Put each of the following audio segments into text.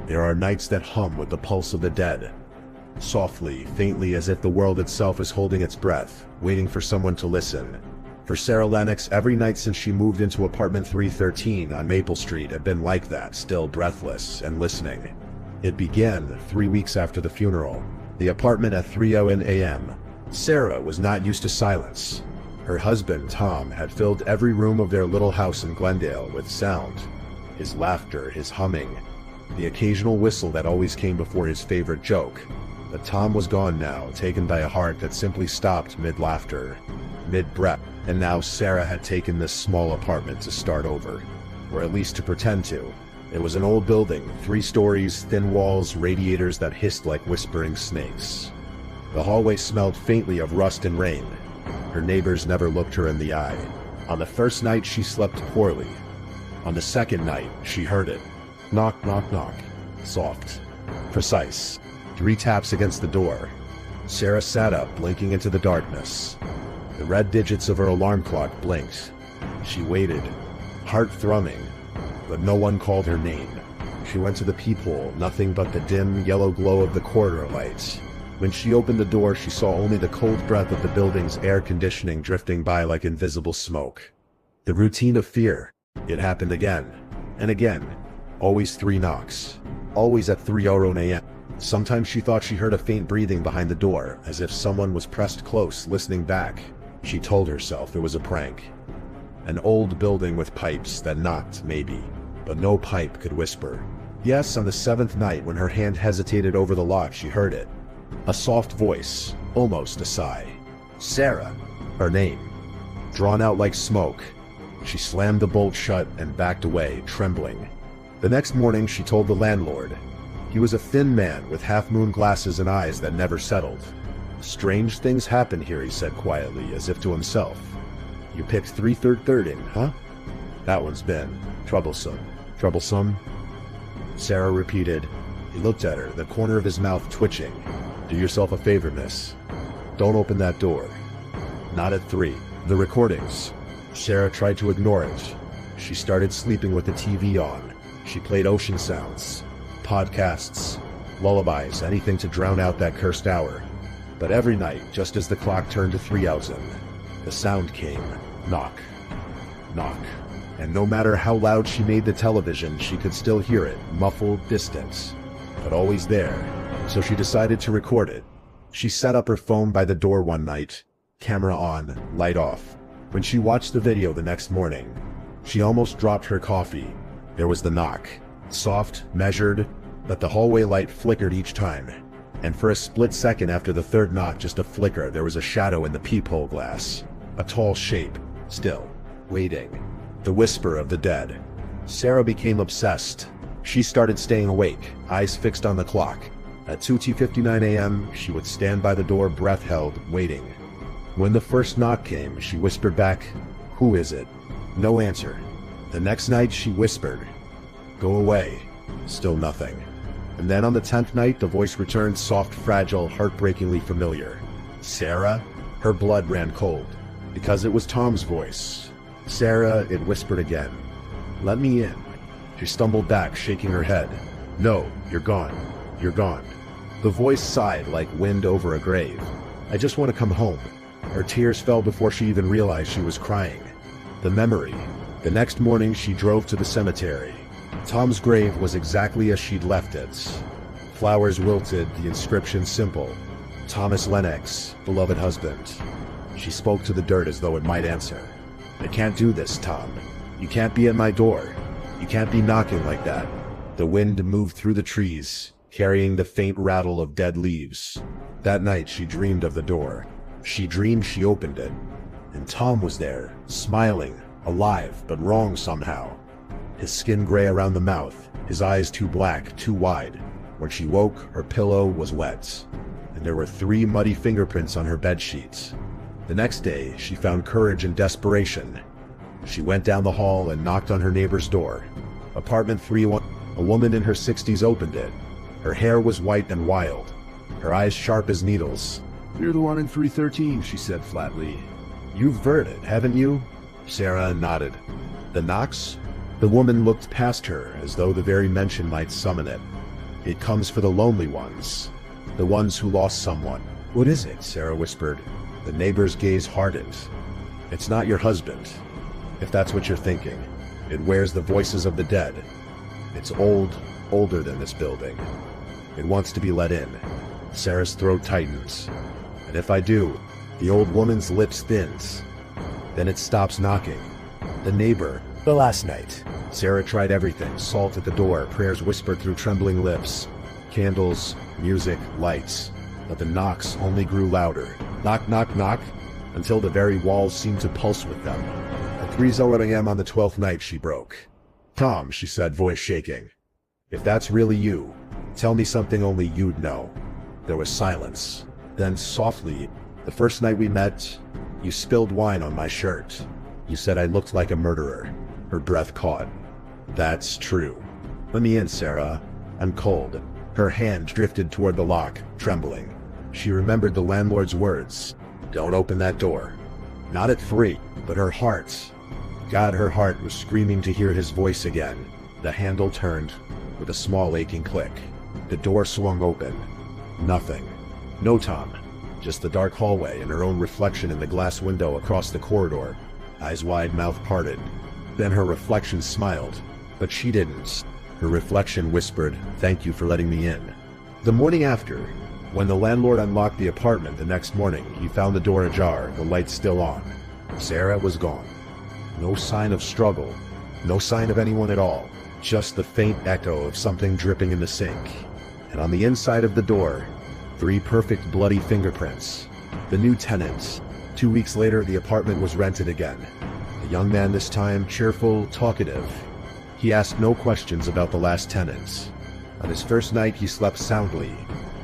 There are nights that hum with the pulse of the dead. Softly, faintly, as if the world itself is holding its breath, waiting for someone to listen. For Sarah Lennox, every night since she moved into apartment 313 on Maple Street had been like that, still breathless and listening. It began 3 weeks after the funeral. The apartment at 3:00 a.m. Sarah was not used to silence. Her husband, Tom, had filled every room of their little house in Glendale with sound. His laughter, his humming, the occasional whistle that always came before his favorite joke. But Tom was gone now, taken by a heart that simply stopped mid-laughter, mid-breath. And now Sarah had taken this small apartment to start over, or at least to pretend to. It was an old building, 3 stories, thin walls, radiators that hissed like whispering snakes. The hallway smelled faintly of rust and rain. Her neighbors never looked her in the eye. On the first night she slept poorly. On the second night she heard it. Knock, knock, knock. Soft. Precise. 3 taps against the door. Sarah sat up, blinking into the darkness. The red digits of her alarm clock blinked. She waited, heart thrumming, but no one called her name. She went to the peephole, nothing but the dim, yellow glow of the corridor lights. When she opened the door, she saw only the cold breath of the building's air conditioning drifting by like invisible smoke. The routine of fear. It happened again, and again. Always 3 knocks. Always at 3:00 a.m. Sometimes she thought she heard a faint breathing behind the door, as if someone was pressed close, listening back. She told herself it was a prank. An old building with pipes that knocked, maybe, but no pipe could whisper. Yes, on the 7th night, when her hand hesitated over the lock, she heard it. A soft voice, almost a sigh. Sarah, her name, drawn out like smoke. She slammed the bolt shut and backed away, trembling. The next morning she told the landlord. He was a thin man with half-moon glasses and eyes that never settled. Strange things happen here, he said quietly, as if to himself. You picked 313, huh? That one's been troublesome. Troublesome? Sarah repeated. He looked at her, the corner of his mouth twitching. Do yourself a favor, miss. Don't open that door. Not at 3. The recordings. Sarah tried to ignore it. She started sleeping with the TV on. She played ocean sounds, podcasts, lullabies, anything to drown out that cursed hour. But every night, just as the clock turned to 3:00, the sound came. Knock. Knock. And no matter how loud she made the television, she could still hear it, muffled, distant, but always there. So she decided to record it. She set up her phone by the door one night, camera on, light off. When she watched the video the next morning, she almost dropped her coffee. There was the knock. Soft, measured, but the hallway light flickered each time. And for a split second after the 3rd knock, just a flicker, there was a shadow in the peephole glass. A tall shape, still, waiting. The whisper of the dead. Sarah became obsessed. She started staying awake, eyes fixed on the clock. At 2:59 a.m., she would stand by the door, breath held, waiting. When the first knock came, she whispered back, "Who is it?" No answer. The next night she whispered, "Go away." Still nothing. And then on the 10th night, the voice returned, soft, fragile, heartbreakingly familiar. Sarah? Her blood ran cold. Because it was Tom's voice. Sarah, it whispered again. "Let me in." She stumbled back, shaking her head. "No, you're gone. You're gone." The voice sighed like wind over a grave. "I just want to come home." Her tears fell before she even realized she was crying. The memory. The next morning she drove to the cemetery. Tom's grave was exactly as she'd left it. Flowers wilted, the inscription simple. Thomas Lennox, beloved husband. She spoke to the dirt as though it might answer. "I can't do this, Tom. You can't be at my door. You can't be knocking like that." The wind moved through the trees, carrying the faint rattle of dead leaves. That night she dreamed of the door. She dreamed she opened it. And Tom was there, smiling, alive, but wrong somehow. His skin gray around the mouth, his eyes too black, too wide. When she woke, her pillow was wet, and there were 3 muddy fingerprints on her bedsheet. The next day, she found courage and desperation. She went down the hall and knocked on her neighbor's door. Apartment 301. A woman in her 60s opened it. Her hair was white and wild, her eyes sharp as needles. "You're the one in 313, she said flatly. "You've heard it, haven't you?" Sarah nodded. "The knocks?" The woman looked past her, as though the very mention might summon it. It comes for the lonely ones. The ones who lost someone. What is it? Sarah whispered. The neighbor's gaze hardened. It's not your husband, if that's what you're thinking. It wears the voices of the dead. It's old, older than this building. It wants to be let in. Sarah's throat tightens. And if I do, the old woman's lips thins. Then it stops knocking. The neighbor. The last night. Sarah tried everything. Salt at the door, prayers whispered through trembling lips. Candles, music, lights. But the knocks only grew louder. Knock, knock, knock, until the very walls seemed to pulse with them. At 3:00 a.m. on the 12th night, she broke. Tom, she said, voice shaking. If that's really you, tell me something only you'd know. There was silence. Then softly, the first night we met, you spilled wine on my shirt. You said I looked like a murderer. Her breath caught. That's true. Let me in, Sarah. I'm cold. Her hand drifted toward the lock, trembling. She remembered the landlord's words. Don't open that door. Not at 3, but her heart. God, her heart was screaming to hear his voice again. The handle turned with a small aching click. The door swung open. Nothing. No Tom. Just the dark hallway and her own reflection in the glass window across the corridor. Eyes wide, mouth parted. Then her reflection smiled. But she didn't. Her reflection whispered, "Thank you for letting me in." The morning after, when the landlord unlocked the apartment the next morning, he found the door ajar, the lights still on. Sarah was gone. No sign of struggle. No sign of anyone at all. Just the faint echo of something dripping in the sink. And on the inside of the door, 3 perfect bloody fingerprints. The new tenants. 2 weeks later, the apartment was rented again. A young man this time, cheerful, talkative. He asked no questions about the last tenants. On his first night, he slept soundly.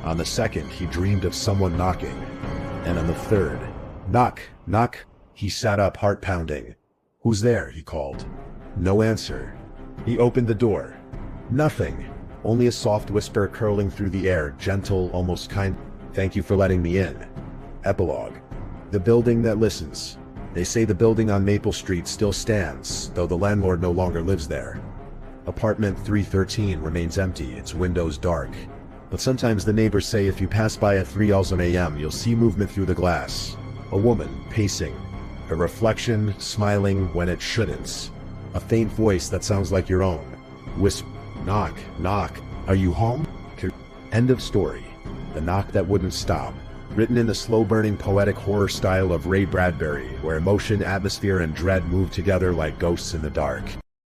On the second, he dreamed of someone knocking. And on the third, knock, knock, he sat up, heart pounding. Who's there? He called. No answer. He opened the door. Nothing. Only a soft whisper curling through the air, gentle, almost kind. Thank you for letting me in. Epilogue. The building that listens. They say the building on Maple Street still stands, though the landlord no longer lives there. Apartment 313 remains empty, its windows dark. But sometimes the neighbors say if you pass by at 3:00 a.m., you'll see movement through the glass. A woman, pacing. A reflection, smiling when it shouldn't. A faint voice that sounds like your own. Whisper, knock, knock, are you home? End of story. The knock that wouldn't stop. Written in the slow-burning poetic horror style of Ray Bradbury, where emotion, atmosphere, and dread move together like ghosts in the dark.